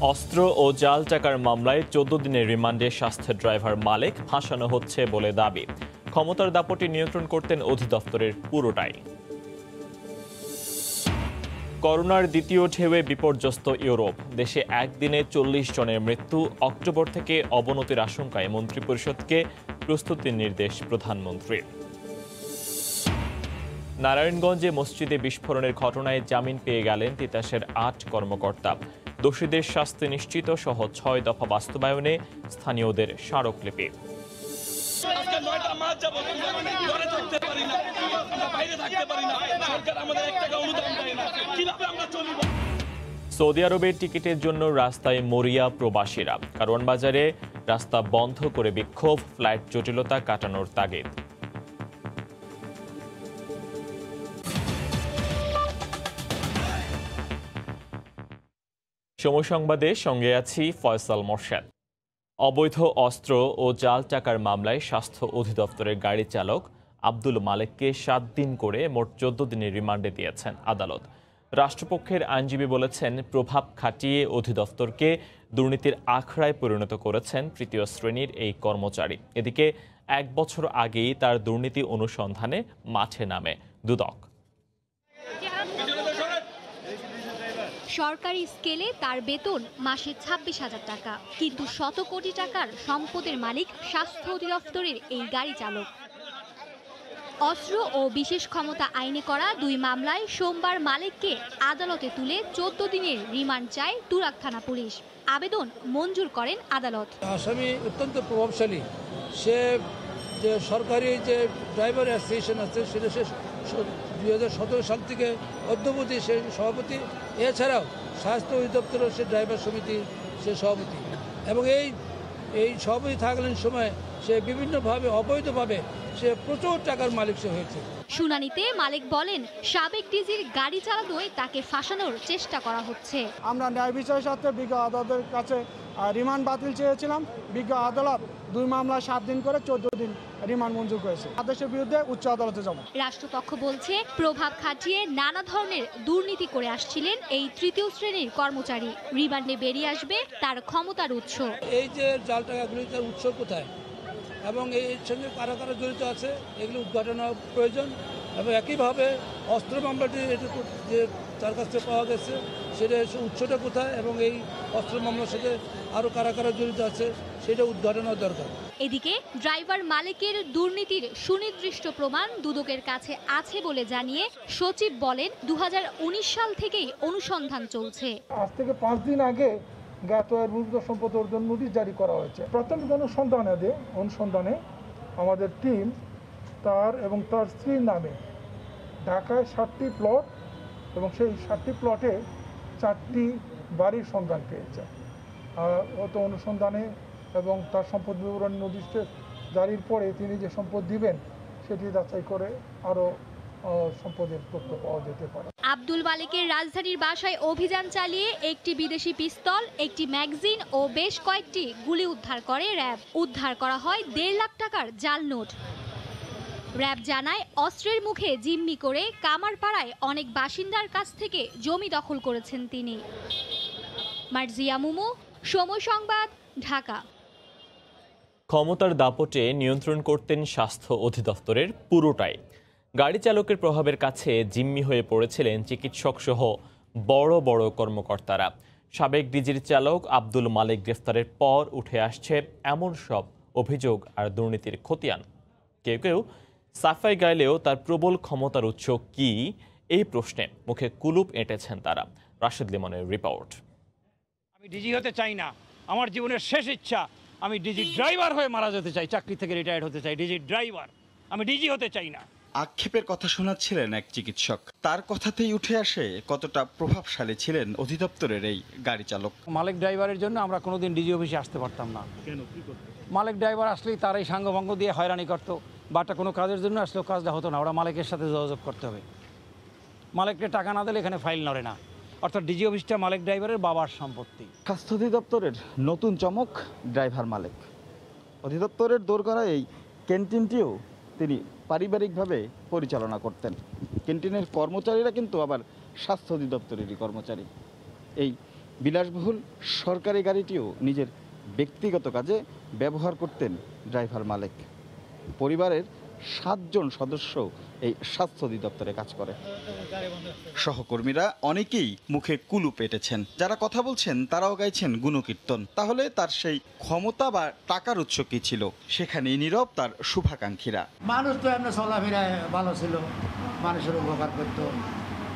অস্ত্র ও জাল টাকার মামলায় ১৪ দিনের রিমান্ডে স্বাস্থ্য ড্রাইভার মালেক ফাঁসানো হচ্ছে বলে দাবি। ক্ষমতার দাপটে নিয়ন্ত্রণ করতেন অধিদপ্তরের পুরোটাই। করোনার দ্বিতীয় ঢেউয়ে বিপর্যস্ত ইউরোপ। দেশে একদিনে ৪০ জনের মৃত্যু। অক্টোবর থেকে অবনতির আশঙ্কায় মন্ত্রিপরিষদকে প্রস্তুতির নির্দেশ প্রধানমন্ত্রীর। নারায়ণগঞ্জে মসজিদে বিস্ফোরণের ঘটনায় জামিন পেয়ে গেলেন তিতাসের ৮ কর্মকর্তা। দোষীদের শাস্তি নিশ্চিত সহ ৬ দফা বাস্তবায়নে স্থানীয়দের স্মারকলিপি। সৌদি আরবের টিকিটের জন্য রাস্তায় মরিয়া প্রবাসীরা। কারওয়ান বাজারে রাস্তা বন্ধ করে বিক্ষোভ, ফ্লাইট জটিলতা কাটানোর তাগিদ। সময় সংবাদে সঙ্গে আছি ফয়সাল মোরশেদ। অবৈধ অস্ত্র ও জাল টাকার মামলায় স্বাস্থ্য অধিদপ্তরের গাড়ি চালক আব্দুল মালেককে ৭ দিন করে মোট ১৪ দিনের রিমান্ডে দিয়েছেন আদালত। রাষ্ট্রপক্ষের আইনজীবী বলেছেন, প্রভাব খাটিয়ে অধিদপ্তরকে দুর্নীতির আখড়ায় পরিণত করেছেন তৃতীয় শ্রেণীর এই কর্মচারী। এদিকে ১ বছর আগেই তার দুর্নীতি অনুসন্ধানে মাঠে নামে দুদক। সরকারি স্কেলে তার বেতন মাসে ২৬,০০০ টাকা, কিন্তু শত কোটি টাকার সম্পদের মালিক স্বাস্থ্য অধিদপ্তরের এই গাড়ি চালক। অস্ত্র ও বিশেষ ক্ষমতা আইনে করা ২ মামলায় সোমবার মালেককে আদালতে তুলে ১৪ দিনের রিমান্ড চায় তুরাগ থানা পুলিশ। আবেদন মঞ্জুর করেন আদালত। আসামি অত্যন্ত প্রভাবশালী। সে যে সরকারি যে ড্রাইভার অ্যাসোসিয়েশন আছে সেটা সে ২০১৭ সাল থেকে অদ্যবধি সে সভাপতি। এছাড়াও স্বাস্থ্য অধিদপ্তরও সে ড্রাইভার সমিতির সে সভাপতি, এবং এই সভাপতি থাকালীন সময় সে বিভিন্নভাবে অবৈধভাবে সে প্রচুর টাকার মালিক সে হয়েছে। শুনানিতে মালিক বলেন, সাবেক ডিজির গাড়ি চালানোয় তাকে ফাঁসানোর চেষ্টা করা হচ্ছে। আমরা ন্যায় বিচারের সাথে বিজ্ঞ আদালতের কাছে রিমান্ড বাতিল চেয়েছিলাম। বিজ্ঞ আদালত ২ মামলায় ৭ দিন করে ১৪ দিন রিমান্ড মঞ্জুর করেছে। আদেশের বিরুদ্ধে উচ্চ আদালতে যাব। রাষ্ট্রপক্ষ বলছে, প্রভাব খাটিয়ে নানা ধরনের দুর্নীতি করে আসছিলেন এই তৃতীয় শ্রেণীর কর্মচারী। রিমান্ডে বেরিয়ে আসবে তার ক্ষমতার উৎস। এই যে জাল টাকাগুলি তার উৎস কোথায় এবং এর সঙ্গে কারা কারা জড়িত আছে এগুলো উদ্ঘাটন প্রয়োজন। এবং একইভাবে অস্ত্র মামলাটি যে তার কাছ থেকে পাওয়া গেছে সেটা উৎসটা কোথায় এবং এই অস্ত্র মামলার সাথে আরও কারা কারা জড়িত আছে সেটা উদ্ঘাটন দরকার। এদিকে ড্রাইভার মালিকের দুর্নীতির সুনির্দিষ্ট প্রমাণ দুদকের কাছে আছে বলে জানিয়ে সচিব বলেন, ২০১৯ সাল থেকেই অনুসন্ধান চলছে। আজ থেকে ৫ দিন আগে জ্ঞাত বিরুদ্ধ সম্পদ অর্জন নোটিশ জারি করা হয়েছে। প্রাথমিক অনুসন্ধানে আমাদের টিম তার এবং তার স্ত্রীর নামে ঢাকায় ৭টি প্লট এবং সেই ৭টি প্লটে ৪টি বাড়ির সন্ধান পেয়েছে। অত অনুসন্ধানে এবং তার সম্পদ বিবরণ নোটিশ জারির পরে তিনি যে সম্পদ দিবেন সেটি যাচাই করে আরও সম্পদের তথ্য পাওয়া যেতে পারে। আব্দুল মালিকের রাজধানীর বাসায় অভিযান চালিয়ে একটি বিদেশি পিস্তল, একটি ম্যাগাজিন ও বেশ কয়েকটি গুলি উদ্ধার করে র্যাব। উদ্ধার করা হয় ১.৫ লাখ টাকার জাল নোট। র্যাব জানায়, অস্ত্রের মুখে জিম্মি করে কামারপাড়ায় অনেক বাসিন্দার কাছ থেকে জমি দখল করেছেন তিনি। মার্জিয়া মুমু, সময় সংবাদ, ঢাকা। ক্ষমতার দাপটে নিয়ন্ত্রণ করতেন স্বাস্থ্য অধিদপ্তরের পুরোটাই। গাড়ি চালকের প্রভাবের কাছে জিম্মি হয়ে পড়েছিলেন চিকিৎসক সহ বড় বড় কর্মকর্তারা। সাবেক ডিজির চালক আব্দুল মালেক গ্রেফতারের পর উঠে আসছে এমন সব অভিযোগ আর দুর্নীতির খতিয়ান। কেউ কেউ সাফাই গাইলেও তার প্রবল ক্ষমতার উৎস কি, এই প্রশ্নে মুখে কুলুপ এঁটেছেন তারা। রাশেদ লিমনের রিপোর্ট। আমি ডিজি হতে চাই না, আমার জীবনের শেষ ইচ্ছা আমি ডিজি ড্রাইভার হয়ে মারা যেতে চাই, চাকরি থেকে রিটায়ার্ড হতে চাই, ডিজি ড্রাইভার, আমি ডিজি হতে চাই না। আক্ষেপের কথা শোনাচ্ছিলেন এক চিকিৎসক। তার কথাতেই উঠে আসে কতটা প্রভাবশালী ছিলেন অধিদপ্তরের এই গাড়ি চালক। মালিক ড্রাইভারের জন্য আমরা কোনোদিন ডিজি অফিসে আসতে পারতাম না। মালিক ড্রাইভার আসলেই তার এই সাঙ্গভঙ্গ দিয়ে হয়রানি করতো, বা একটা কোনো কাজের জন্য আসলেও কাজটা হতো না। ওরা মালিকের সাথে যোগাযোগ করতে হবে, মালিককে টাকা না দিলে এখানে ফাইল নড়ে না। অর্থাৎ ডিজি অফিসটা মালিক ড্রাইভারের বাবার সম্পত্তি। স্বাস্থ্য অধিদপ্তরের নতুন চমক ড্রাইভার মালিক। অধিদপ্তরের দোরগড়া এই ক্যান্টিনটিও তিনি পারিবারিকভাবে পরিচালনা করতেন। ক্যান্টিনের কর্মচারীরা কিন্তু আবার স্বাস্থ্য অধিদপ্তরেরই কর্মচারী। এই বিলাসবহুল সরকারি গাড়িটিও নিজের ব্যক্তিগত কাজে ব্যবহার করতেন ড্রাইভার মালেক। পরিবারের 7 জন সদস্য এই স্বাস্থ্য অধিদপ্তরে কাজ করে। সহকর্মীরা অনেকেই মুখে কুলুপ এঁটেছেন, যারা কথা বলছেন তারাও গাইছেন গুণকীর্তন। তাহলে তার সেই ক্ষমতা বা টাকার উৎস কি ছিল, সেখানেই নীরব তার শুভাকাঙ্ক্ষীরা। মানুষ তো এমনি চলাফেরায় ভালো ছিল, মানুষের উপকার করতো,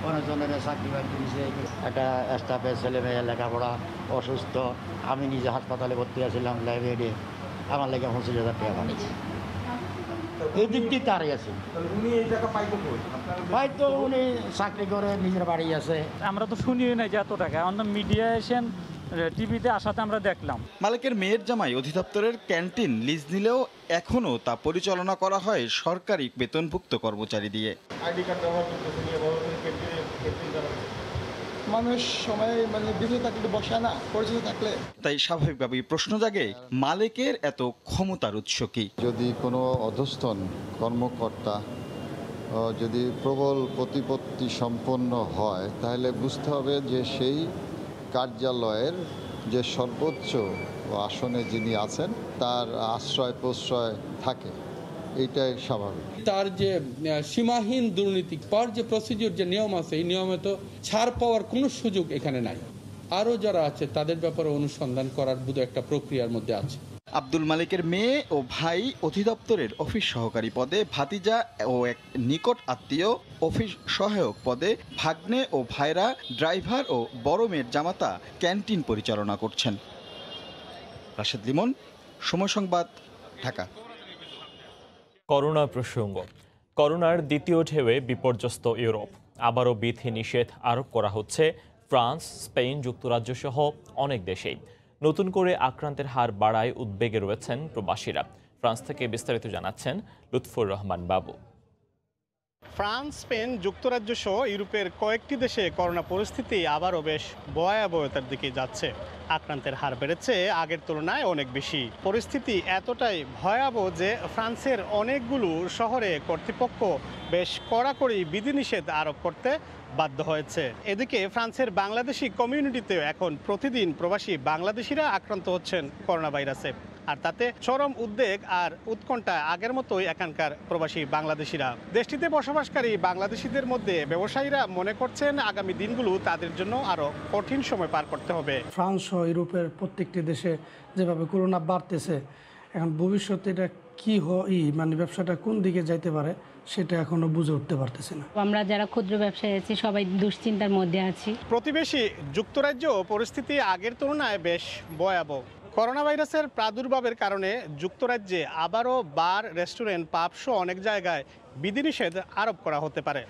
অনেকজনের চাকরি বাকরি দিয়েছে, একটা স্টাফের ছেলে মেয়ে লেখাপড়া অসুস্থ, আমি নিজে হাসপাতালে ভর্তি আছিলাম, লাইব্রেরি আমার লেগে 25,000 টাকা বানিয়েছি। এই দিক দিয়ে তারই আছে, উনি এই টাকা পাইতো কই? হয়তো উনি চাকরি করে নিজের বাড়ি আছে। আমরা তো শুনি না যে এত টাকা, অন্য মিডিয়া এসেন টিভিতে আসাতে আমরা দেখলাম। মালেকের মেয়ের জামাই অধিদপ্তরের ক্যান্টিন লিজ নিলেও এখনও তা পরিচালনা করা হয় সরকারি বেতনভুক্ত কর্মচারী দিয়ে। মানুষ সময় বিজি থাকলে বসে না, পরিচিত থাকলে। তাই স্বাভাবিকভাবেই প্রশ্ন জাগে, মালেকের এত ক্ষমতার উৎস কি? যদি কোনো অধস্তন কর্মকর্তা যদি প্রবল প্রতিপত্তি সম্পন্ন হয়, তাহলে বুঝতে হবে যে সেই কার্যালয়ের যে সর্বোচ্চ আসনে যিনি আছেন তার আশ্রয় প্রশ্রয় থাকে, এইটাই স্বাভাবিক। তার যে সীমাহীন দুর্নীতি পাওয়ার যে প্রসিডিওর যে নিয়ম আছে, এই নিয়মে তো ছাড় পাওয়ার কোনো সুযোগ এখানে নাই। আরও যারা আছে তাদের ব্যাপারে অনুসন্ধান করার বোধ একটা প্রক্রিয়ার মধ্যে আছে। আব্দুল মালিকের মেয়ে ও ভাই অধিদপ্তরের অফিস সহকারী পদে, ভাতিজা ও এক নিকট আত্মীয় অফিস সহায়ক পদে, ভাগ্নে ও ভাইরা ড্রাইভার ও বড় মেয়ের জামাতা ক্যান্টিন পরিচালনা করছেন। রাশেদ লিমন, সময় সংবাদ, ঢাকা। করোনা প্রসঙ্গ। করোনার দ্বিতীয় ঢেউয়ে বিপর্যস্ত ইউরোপ। আবারও বিধি নিষেধ আরোপ করা হচ্ছে ফ্রান্স, স্পেন, যুক্তরাজ্য সহ অনেক দেশেই। নতুন করে আক্রান্তের হার বাড়ায় উদ্বেগে রয়েছেন প্রবাসীরা। ফ্রান্স থেকে বিস্তারিত জানাচ্ছেন লুৎফুর রহমান বাবু। ফ্রান্স, স্পেন, যুক্তরাজ্য সহ ইউরোপের কয়েকটি দেশে করোনা পরিস্থিতি আবারও বেশ ভয়াবহতার দিকে যাচ্ছে। আক্রান্তের হার বেড়েছে আগের তুলনায় অনেক বেশি। পরিস্থিতি এতটাই ভয়াবহ যে ফ্রান্সের অনেকগুলো শহরে কর্তৃপক্ষ বেশ কড়াকড়ি বিধিনিষেধ আরোপ করতে বাধ্য হয়েছে। এদিকে ফ্রান্সের বাংলাদেশি কমিউনিটিতেও এখন প্রতিদিন প্রবাসী বাংলাদেশিরা আক্রান্ত হচ্ছেন করোনা ভাইরাসে। আর তাতে চরম উদ্বেগ আর উৎকণ্ঠা আগের মতোই এখানকার প্রবাসী বাংলাদেশিরা। দেশটিতে বসবাসকারী বাংলাদেশিদের মধ্যে ব্যবসায়ীরা মনে করছেন আগামী দিনগুলো তাদের জন্য আরও কঠিন সময় পার করতে হবে। ফ্রান্স সহ ইউরোপের প্রত্যেকটি দেশে যেভাবে করোনা বাড়তেছে, এখন ভবিষ্যতে এটা কি ব্যবসাটা কোন দিকে যাইতে পারে সেটা এখনো বুঝে উঠতে পারতেছে না। আমরা যারা ক্ষুদ্র ব্যবসায়ী আছি সবাই দুশ্চিন্তার মধ্যে আছি। প্রতিবেশী যুক্তরাজ্য পরিস্থিতি আগের তুলনায় বেশ ভয়াবহ। করোনা ভাইরাসের প্রাদুর্ভাবের কারণে যুক্তরাজ্যে আবারও বার, রেস্টুরেন্ট, পাব সহ অনেক জায়গায় বিধিনিষেধ আরোপ করা হতে পারে।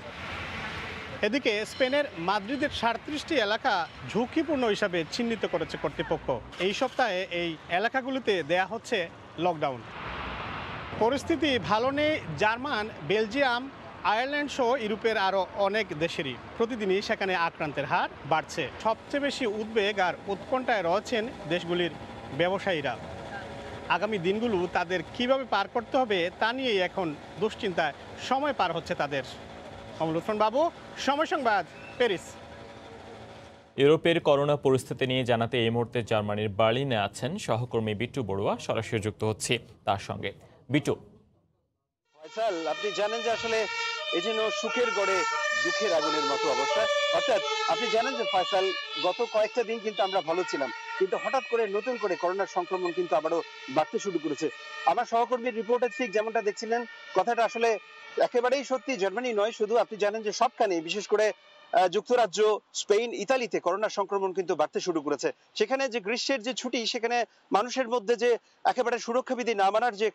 এদিকে স্পেনের মাদ্রিদের 37টি এলাকা ঝুঁকিপূর্ণ হিসাবে চিহ্নিত করেছে কর্তৃপক্ষ। এই সপ্তাহে এই এলাকাগুলিতে দেয়া হচ্ছে লকডাউন। পরিস্থিতি ভালো নেই জার্মান, বেলজিয়াম, আয়ারল্যান্ড সহ ইউরোপের আরও অনেক দেশেরই। প্রতিদিনই সেখানে আক্রান্তের হার বাড়ছে। সবচেয়ে বেশি উদ্বেগ আর উৎকণ্ঠায় রয়েছেন দেশগুলির ব্যবসায়ীরা। আগামী দিনগুলো তাদের কিভাবে পার করতে হবে তা নিয়েই এখন দুশ্চিন্তায় সময় পার হচ্ছে তাদের। অমলুৎফান বাবু, সময় সংবাদ, প্যারিস। ইউরোপের করোনা পরিস্থিতি নিয়ে জানাতে এই মুহূর্তে জার্মানির বার্লিনে আছেন সহকর্মী বিট্টু বড়ুয়া। সরাসরি যুক্ত হচ্ছি তার সঙ্গে। বিট্টু, আপনি জানেন যে আসলে এই যেন সুখের গড়ে দুঃখের আগুনের মতো অবস্থা। অর্থাৎ আপনি জানেন যে ফয়সাল, গত কয়েকটা দিন কিন্তু আমরা ভালো ছিলাম, কিন্তু হঠাৎ করে নতুন করে করোনার সংক্রমণ কিন্তু আবারও বাড়তে শুরু করেছে। আমার সহকর্মীর রিপোর্টে ঠিক যেমনটা দেখছিলেন, কথাটা আসলে একেবারেই সত্যি। জার্মানি নয় শুধু, আপনি জানেন যে সবখানে, বিশেষ করে যুক্তরাজ্য, স্পেন, ইতালিতে করোনার সংক্রমণ কিন্তু বাড়তে শুরু করেছে। সেখানে যে গ্রীষ্মের যে ছুটি, সেখানে মানুষের মধ্যে যে একেবারে সুরক্ষাবিধি না মানার যে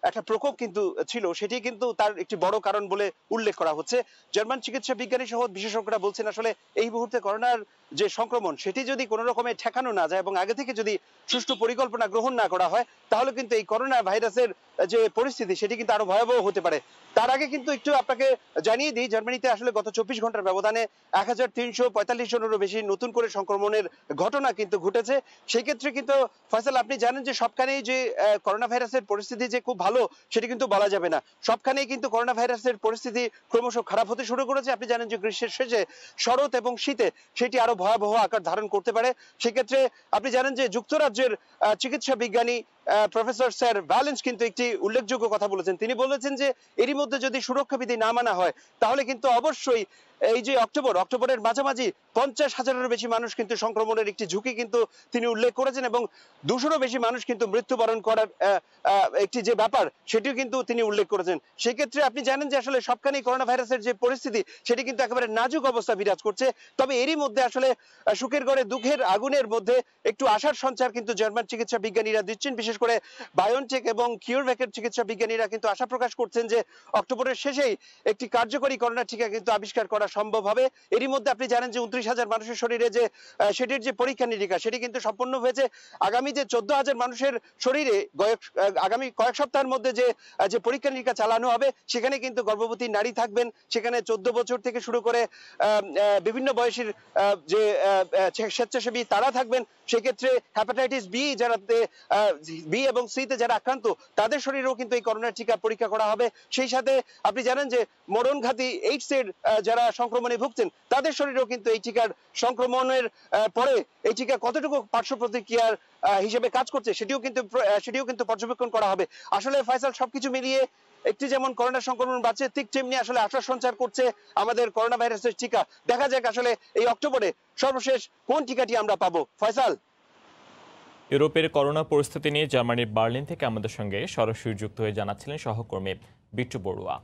একটা প্রকোপ কিন্তু ছিল, সেটি কিন্তু তার একটি বড় কারণ বলে উল্লেখ করা হচ্ছে। জার্মান চিকিৎসা বিজ্ঞানী সহ বিশেষজ্ঞরা বলছেন আসলে এই মুহূর্তে করোনার যে সংক্রমণ, সেটি যদি কোনো রকমে ঠেকানো না যায় এবং আগে থেকে যদি সুষ্ঠু পরিকল্পনা গ্রহণ না করা হয়, তাহলে কিন্তু এই করোনা ভাইরাসের যে পরিস্থিতি, সেটি কিন্তু আরো ভয়াবহ হতে পারে। তার আগে কিন্তু একটু আপনাকে জানিয়ে দিই, জার্মানিতে আসলে গত 24 ঘন্টার ব্যবধানে 1345 জনেরও বেশি নতুন করে সংক্রমণের ঘটনা কিন্তু ঘটেছে। সেই ক্ষেত্রে কিন্তু ফয়সাল, আপনি জানেন যে সবখানেই যে করোনা ভাইরাসের পরিস্থিতি যে খুব ভালো ভালো সেটি কিন্তু বলা যাবে না। সবখানেই কিন্তু করোনা ভাইরাসের পরিস্থিতি ক্রমশ খারাপ হতে শুরু করেছে। আপনি জানেন যে গ্রীষ্মের শেষে শরৎ এবং শীতে সেটি আরো ভয়াবহ আকার ধারণ করতে পারে। সেক্ষেত্রে আপনি জানেন যে যুক্তরাজ্যের চিকিৎসা বিজ্ঞানী প্রফেসর স্যার ভ্যালেন্স কিন্তু একটি উল্লেখযোগ্য কথা বলেছেন। তিনি বলেছেন যে এরই মধ্যে যদি সুরক্ষা বিধি না মানা হয় তাহলে কিন্তু অবশ্যই এই যে অক্টোবরের মাঝামাঝি 50,000-এরও বেশি মানুষ কিন্তু সংক্রমণের একটি ঝুঁকি কিন্তু তিনি উল্লেখ করেছেন এবং 200-রও বেশি মানুষ কিন্তু মৃত্যুবরণ করার একটি যে ব্যাপার সেটিও কিন্তু তিনি উল্লেখ করেছেন। সেক্ষেত্রে আপনি জানেন যে আসলে সবখানেই করোনা ভাইরাসের যে পরিস্থিতি সেটি কিন্তু একেবারে নাজুক অবস্থা বিরাজ করছে। তবে এরই মধ্যে আসলে সুখের গড়ে দুঃখের আগুনের মধ্যে একটু আশার সঞ্চার কিন্তু জার্মান চিকিৎসা বিজ্ঞানীরা দিচ্ছেন। বিশেষ করে বায়োনটেক এবং কিউরভ্যাকের চিকিৎসা বিজ্ঞানীরা কিন্তু আশা প্রকাশ করছেন যে অক্টোবরের শেষেই একটি কার্যকরী করোনা টিকা কিন্তু আবিষ্কার করা সম্ভব হবে। এরই মধ্যে আপনি জানেন যে 29,000 মানুষের শরীরে যে সেটির যে পরীক্ষা নিরীক্ষা সেটি কিন্তু সম্পন্ন হয়েছে। আগামী যে 14,000 মানুষের শরীরে আগামী কয়েক সপ্তাহের মধ্যে যে পরীক্ষা নিরীক্ষা চালানো হবে সেখানে কিন্তু গর্ভবতী নারী থাকবেন। সেখানে 14 বছর থেকে শুরু করে বিভিন্ন বয়সের যে স্বেচ্ছাসেবী তারা থাকবেন। সেক্ষেত্রে হ্যাপাটাইটিস বি এবং সিতে যারা আক্রান্ত তাদের শরীরেও কিন্তু এই করোনা টিকা পরীক্ষা করা হবে। সেই সাথে আপনি জানেন যে মরণঘাতী এইডস এর যারা সংক্রমণে ভুগছেন তাদের শরীরেও কিন্তু এই টিকার সংক্রমণের পরে এই টিকা কতটুকু পার্শ্ব প্রতিক্রিয়ার হিসেবে কাজ করছে সেটিও কিন্তু পর্যবেক্ষণ করা হবে। আসলে ফয়সাল সবকিছু মিলিয়ে একটি যেমন করোনা সংক্রমণ বাড়ছে ঠিক তেমনি আসলে আশা সঞ্চার করছে আমাদের করোনা ভাইরাসের টিকা। দেখা যাক আসলে এই অক্টোবরে সর্বশেষ কোন টিকাটি আমরা পাবো। ফয়সাল। ইউরোপের করোনা পরিস্থিতি নিয়ে জার্মানির বার্লিন থেকে আমাদের সঙ্গে সরাসরি যুক্ত হয়ে জানাচ্ছিলেন সহকর্মী বিট্টু বড়ুয়া।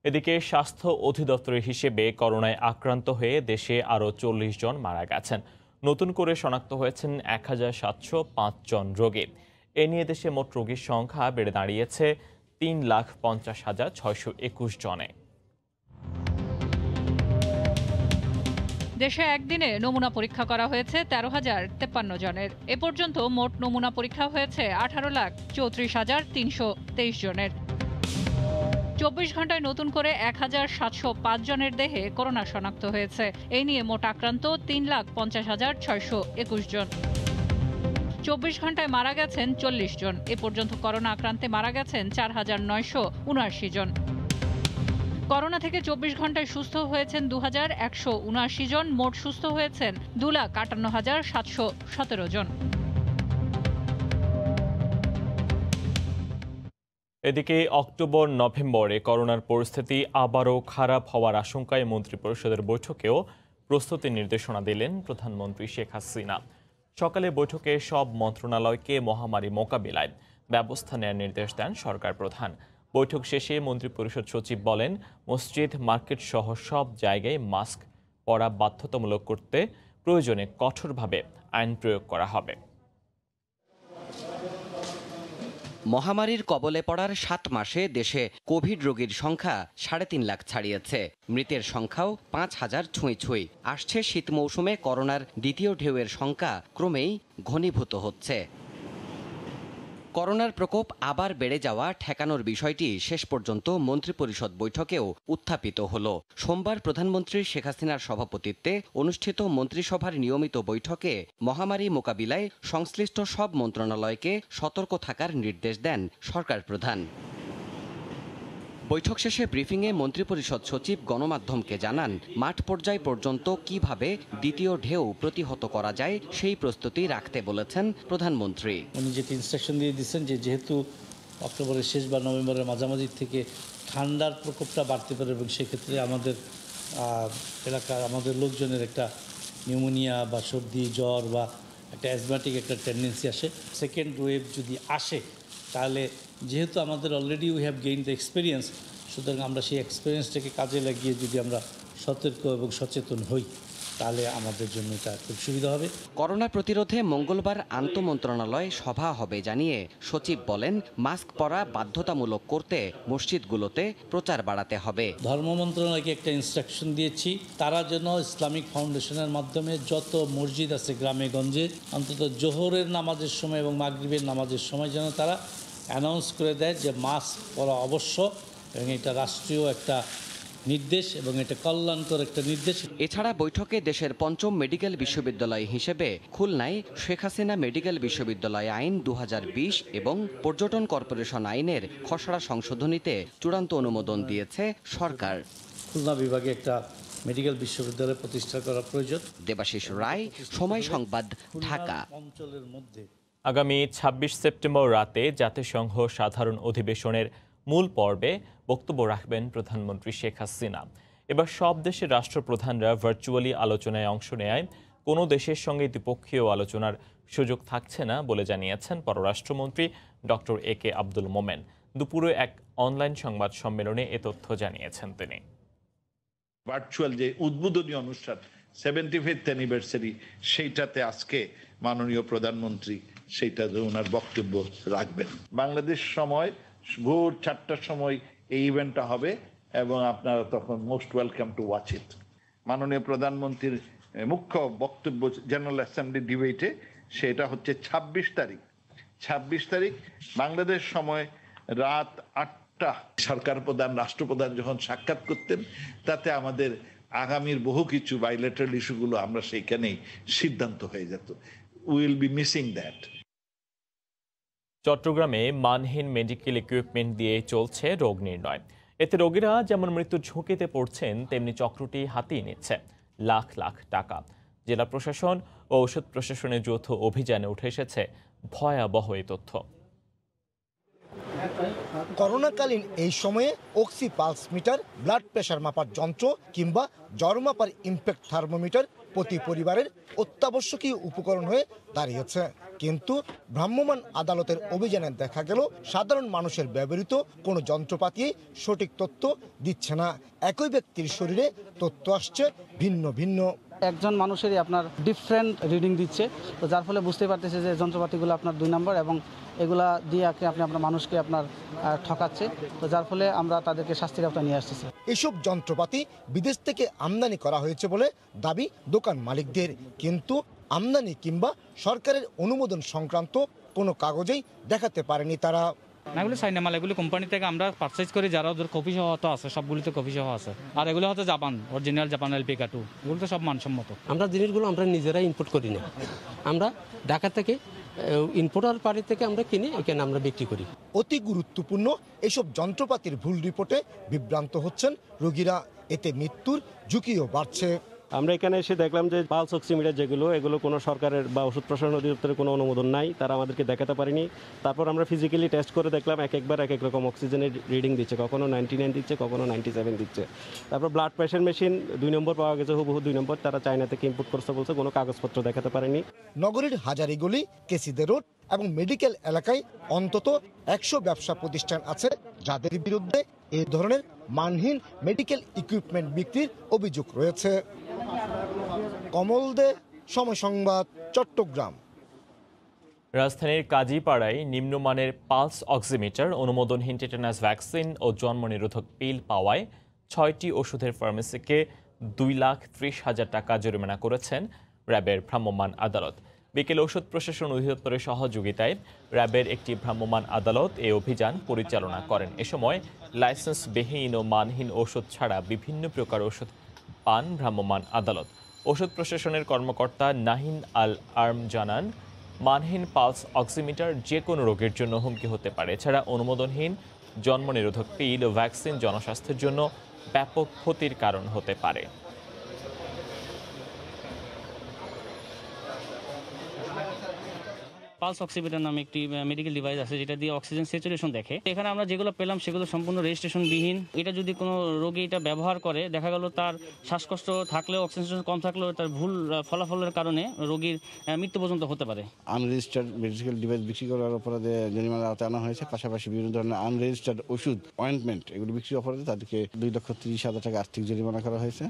এদিকে স্বাস্থ্য অধিদপ্তরের হিসেবে করোনায় আক্রান্ত হয়ে দেশে আরও 40 জন মারা গেছেন। নতুন করে শনাক্ত হয়েছেন 1705 জন রোগী। এ নিয়ে দেশে মোট রোগীর সংখ্যা বেড়ে দাঁড়িয়েছে 3,50,621 জনে। দেশে একদিনে নমুনা পরীক্ষা করা হয়েছে 13,053 জনের। এ পর্যন্ত মোট নমুনা পরীক্ষা হয়েছে 18,34,323 জনের। 24 ঘন্টায় নতুন করে 1,705 জনের দেহে করোনা শনাক্ত হয়েছে। এই নিয়ে মোট আক্রান্ত 3,50,621 জন। 24 ঘন্টায় মারা গেছেন 40 জন। এ পর্যন্ত করোনা আক্রান্তে মারা গেছেন 4,979 জন। করোনা থেকে 24 ঘন্টায় সুস্থ হয়েছেন 2,179 জন। মোট সুস্থ হয়েছেন 2,58,717 জন। এদিকে অক্টোবর নভেম্বরে করোনার পরিস্থিতি আবারও খারাপ হওয়ার আশঙ্কায় মন্ত্রিপরিষদের বৈঠকেও প্রস্তুতি নির্দেশনা দিলেন প্রধানমন্ত্রী শেখ হাসিনা। সকালে বৈঠকে সব মন্ত্রণালয়কে মহামারী মোকাবিলায় ব্যবস্থা নেওয়ার নির্দেশ দেন সরকার প্রধান। বৈঠক শেষে মন্ত্রিপরিষদ সচিব বলেন, মসজিদ, মার্কেট সহ সব জায়গায় মাস্ক পরা বাধ্যতামূলক করতে প্রয়োজনে কঠোরভাবে আইন প্রয়োগ করা হবে। মহামারীর কবলে পড়ার 7 মাসে দেশে কোভিড রোগীর সংখ্যা 3.5 লাখ ছাড়িয়েছে। মৃতের সংখ্যাও 5,000 ছুঁই। আসছে শীত মৌসুমে করোনার দ্বিতীয় ঢেউয়ের সংখ্যা ক্রমেই ঘনীভূত হচ্ছে। করোনার প্রকোপ আবার বেড়ে যাওয়া ঠেকানোর বিষয়টি শেষ পর্যন্ত মন্ত্রিপরিষদ বৈঠকেও উত্থাপিত হলো। সোমবার প্রধানমন্ত্রী শেখ হাসিনার সভাপতিত্বে অনুষ্ঠিত মন্ত্রিসভার নিয়মিত বৈঠকে মহামারী মোকাবিলায় সংশ্লিষ্ট সব মন্ত্রণালয়কে সতর্ক থাকার নির্দেশ দেন সরকার প্রধান। বৈঠক শেষে ব্রিফিংয়ে মন্ত্রিপরিষদ সচিব গণমাধ্যমকে জানান, মাঠ পর্যায় পর্যন্ত কিভাবে দ্বিতীয় ঢেউ প্রতিহত করা যায় সেই প্রস্তুতি রাখতে বলেছেন প্রধানমন্ত্রী। উনি যেটি ইনস্ট্রাকশন দিয়ে দিচ্ছেন যে যেহেতু অক্টোবরের শেষ বা নভেম্বরের মাঝামাঝি থেকে ঠান্ডার প্রকোপটা বাড়তে পারে এবং সেক্ষেত্রে আমাদের এলাকার আমাদের লোকজনের একটা নিউমোনিয়া বা সর্দি জ্বর বা একটা অ্যাজমাটিক একটা টেন্ডেন্সি আসে। সেকেন্ড ওয়েভ যদি আসে তাহলে যেহেতু আমাদের already we have gain the experience, সুতরাং আমরা সেই এক্সপিরিয়েন্সটাকে কাজে লাগিয়ে যদি আমরা সতর্ক এবং সচেতন হই তাহলে আমাদের জন্য এটা খুব সুবিধা হবে। করোনা প্রতিরোধে মঙ্গলবার আন্তঃমন্ত্রণালয় সভা হবে জানিয়ে সচিব বলেন, মাস্ক পরা বাধ্যতামূলক করতে মসজিদগুলোতে প্রচার বাড়াতে হবে। ধর্ম মন্ত্রণালয়কে একটা ইনস্ট্রাকশন দিয়েছি, তারা যেন ইসলামিক ফাউন্ডেশনের মাধ্যমে যত মসজিদ আছে গ্রামে গঞ্জে অন্তত জোহরের নামাজের সময় এবং মাগরিবের নামাজের সময় যেন তারা অ্যানাউন্স করে দেয় যে মাস্ক পরা অবশ্য এবং এটা রাষ্ট্রীয় একটা নির্দেশ এবং এটা কল্যাণকর একটা নির্দেশ। এছাড়া বৈঠকে দেশের পঞ্চম মেডিকেল বিশ্ববিদ্যালয় হিসেবে খুলনায় শেখ হাসিনা মেডিকেল বিশ্ববিদ্যালয় আইন 2020 এবং পর্যটন কর্পোরেশন আইনের খসড়া সংশোধনীতে চূড়ান্ত অনুমোদন দিয়েছে সরকার। খুলনা বিভাগে একটা মেডিকেল বিশ্ববিদ্যালয় প্রতিষ্ঠা করা প্রয়োজন। দেবাশিস রায়, সময় সংবাদ, ঢাকা। অঞ্চলের মধ্যে আগামী 26 সেপ্টেম্বর রাতে জাতিসংঘ সাধারণ অধিবেশনের মূল পর্বে বক্তব্য রাখবেন প্রধানমন্ত্রী শেখ হাসিনা। এবার সব দেশের রাষ্ট্রপ্রধানরা ভার্চুয়ালি আলোচনায় অংশ নেয় কোনো দেশের সঙ্গে দ্বিপক্ষীয় আলোচনার সুযোগ থাকছে না বলে জানিয়েছেন পররাষ্ট্রমন্ত্রী ডক্টর AK আব্দুল মোমেন। দুপুরে এক অনলাইন সংবাদ সম্মেলনে এ তথ্য জানিয়েছেন তিনি। ভার্চুয়াল যে উদ্বোধনী অনুষ্ঠান 75th অ্যানিভার্সারি, সেইটাতে আজকে মাননীয় প্রধানমন্ত্রী সেইটাতে ওনার বক্তব্য রাখবেন। বাংলাদেশ সময় ভোর 4টার সময় এই ইভেন্টটা হবে এবং আপনারা তখন most welcome to watch it. মাননীয় প্রধানমন্ত্রীর মুখ্য বক্তব্য জেনারেল অ্যাসেম্বলি ডিবেটে সেটা হচ্ছে 26 তারিখ বাংলাদেশ সময় রাত 8টা। সরকার প্রধান, রাষ্ট্রপ্রধান যখন সাক্ষাৎ করতেন, তাতে আমাদের আগামীর বহু কিছু বাইলেটারাল ইস্যুগুলো আমরা সেইখানেই সিদ্ধান্ত হয়ে যেত। Will be missing that. চট্টগ্রামে মানহীন মেডিকেল ইকুইপমেন্ট দিয়ে চলছে রোগ নির্ণয়। এতে রোগীরা যেমন মৃত্যুর ঝুঁকিতে পড়ছেন, তেমনি চক্রটি হাতিয়ে নিচ্ছে লাখ লাখ টাকা। জেলা প্রশাসন ও ঔষধ প্রশাসনের যৌথ অভিযানে উঠে এসেছে ভয়াবহ এই তথ্য। করোনাকালীন এই সময়ে oxy pulse meter, blood pressure মাপার যন্ত্র কিংবা জ্বর মাপার ইমপ্যাক্ট থার্মোমিটার প্রতি পরিবারের অত্যাবশ্যকীয় উপকরণ হয়ে দাঁড়িয়েছে। কিন্তু ভ্রাম্যমাণ আদালতের অভিযানে দেখা গেল সাধারণ মানুষের ব্যবহৃত কোনো যন্ত্রপাতি সঠিক তথ্য দিচ্ছে না। একই ব্যক্তির শরীরে তথ্য আসছে ভিন্ন ভিন্ন। একজন মানুষেরই আপনার ডিফারেন্ট রিডিং দিচ্ছে, তো যার ফলে বুঝতে পারতেছে যে যন্ত্রপাতিগুলো আপনার 2 নম্বর এবং এগুলা দিয়ে আপনি আপনার মানুষকে আপনার ঠকাচ্ছে, তো যার ফলে আমরা তাদেরকে শাস্তির আওতায় নিয়ে আসতেছি। এসব যন্ত্রপাতি বিদেশ থেকে আমদানি করা হয়েছে বলে দাবি দোকান মালিকদের, কিন্তু আমদানি কিংবা সরকারের অনুমোদন সংক্রান্ত কোনো কাগজেই দেখাতে পারেনি তারা। এগুলো চাইনা মাল, এগুলো কোম্পানি থেকে আমরা পারচেজ করি, যারা ওদের কপি সহ তো আছে, সবগুলিতে কপি সহ আছে। আর এগুলো হচ্ছে জাপান, অরিজিনাল জাপান LPK2, এগুলো তো সব মানসম্মত। আমরা জিনিসগুলো আমরা নিজেরাই ইম্পোর্ট করি না, আমরা ঢাকা থেকে ইম্পোর্টার পাড়ি থেকে আমরা কিনে এখানে আমরা বিক্রি করি। অতি গুরুত্বপূর্ণ এসব যন্ত্রপাতির ভুল রিপোর্টে বিভ্রান্ত হচ্ছেন রোগীরা, এতে মৃত্যুর ঝুঁকিও বাড়ছে। আমরা এখানে এসে দেখলাম যে পালস অক্সিমিটার এগুলো কোনো সরকারের বা ওষুধ প্রশাসন অধিদপ্তরের কোনো অনুমোদন নাই, তারা আমাদেরকে দেখাতে পারেনি। তারপর আমরা ফিজিক্যালি টেস্ট করে দেখলাম একবার এক রকম অক্সিজেনের রিডিং দিচ্ছে, কখনো 99 দিচ্ছে, কখনো 97 দিচ্ছে। তারপর ব্লাড প্রেশার মেশিন 2 নম্বর পাওয়া গেছে, হুবহু 2 নম্বর, তারা চায়না থেকে ইম্পোর্ট করছে বলছে, কোনো কাগজপত্র দেখাতে পারেনি। নগরীর হাজারীগলি, কেসিদে রোড এবং মেডিকেল এলাকায় অন্তত 100 ব্যবসা প্রতিষ্ঠান আছে যাদের বিরুদ্ধে এই ধরনের মানহীন মেডিকেল ইকুইপমেন্ট বিক্রির অভিযোগ রয়েছে। কমল দে, সময় সংবাদ, চট্টগ্রাম। রাজধানীর কাজীপাড়ায় নিম্নমানের পালস অক্সিমিটার, অনুমোদনহীন টেটানাস ভ্যাকসিন ও জন্ম নিরোধক পিল পাওয়ায় 6টি ওষুধের ফার্মেসিকে 2,30,000 টাকা জরিমানা করেছেন র্যাবের ভ্রাম্যমাণ আদালত। বিকেল ঔষধ প্রশাসন অধিদপ্তরের সহযোগিতায় র্যাবের একটি ভ্রাম্যমাণ আদালত এই অভিযান পরিচালনা করেন। এ সময় লাইসেন্সবিহীন ও মানহীন ওষুধ ছাড়া বিভিন্ন প্রকার ওষুধ পান ভ্রাম্যমাণ আদালত। ওষুধ প্রশাসনের কর্মকর্তা নাহিন আল আর্ম জানান, মানহীন পালস অক্সিমিটার যে কোনো রোগের জন্য হুমকি হতে পারে। এছাড়া অনুমোদনহীন জন্ম নিরোধক পিল ও ভ্যাকসিন জনস্বাস্থ্যের জন্য ব্যাপক ক্ষতির কারণ হতে পারে। পালস অক্সিমিটার নামে একটি মেডিকেল ডিভাইস আছে, যেটা দিয়ে অক্সিজেন স্যাচুরেশন দেখে। এখানে আমরা যেগুলো পেলাম সেগুলো সম্পূর্ণ রেজিস্ট্রেশন বিহীন। এটা যদি কোনো রোগী এটা ব্যবহার করে, দেখা গেল তার শ্বাসকষ্ট থাকলেও, অক্সিজেন কম থাকলেও তার ভুল ফলাফলের কারণে রোগীর মৃত্যু পর্যন্ত হতে পারে। আনরেজিস্টার্ড মেডিকেল ডিভাইস বিক্রি করার অপরাধে জরিমানার আওতায় আনা হয়েছে। পাশাপাশি বিভিন্ন ধরনের আনরেজিস্টার্ড ওষুধ, অয়েন্টমেন্ট এগুলো বিক্রির অপরাধে তাদেরকে 2,30,000 টাকা আর্থিক জরিমানা করা হয়েছে।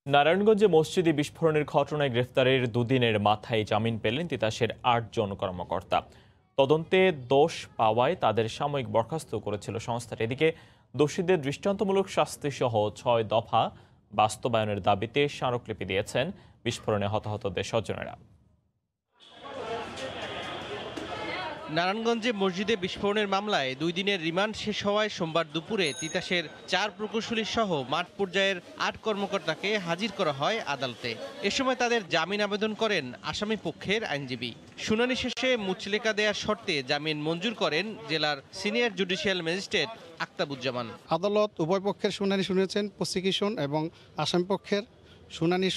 নারায়ণগঞ্জে মসজিদে বিস্ফোরণের ঘটনায় গ্রেফতারের 2 দিনের মাথায় জামিন পেলেন তিতাসের 8 জন কর্মকর্তা। তদন্তে দোষ পাওয়ায় তাদের সাময়িক বরখাস্ত করেছিল সংস্থাটি। এদিকে দোষীদের দৃষ্টান্তমূলক শাস্তি সহ 6 দফা বাস্তবায়নের দাবিতে স্মারকলিপি দিয়েছেন বিস্ফোরণে হতাহতদের স্বজনেরা। নারায়ণগঞ্জে মসজিদে বিস্ফোরণের মামলায় 2 দিনের রিমান্ড শেষ হওয়ায় সোমবার দুপুরে তিতাসের 4 প্রকৌশলী সহ মাঠ পর্যায়ের 8 কর্মকর্তাকে হাজির করা হয় আদালতে। এ সময় তাদের জামিন আবেদন করেন আসামি পক্ষের আইনজীবী। শুনানি শেষে মুচলেকা দেওয়ার শর্তে জামিন মঞ্জুর করেন জেলার সিনিয়র জুডিশিয়াল ম্যাজিস্ট্রেট আক্তাবুজ্জামান। আদালত উভয় পক্ষের শুনানি শুনেছেন, প্রসিকিউশন এবং আসামি পক্ষের শুনানি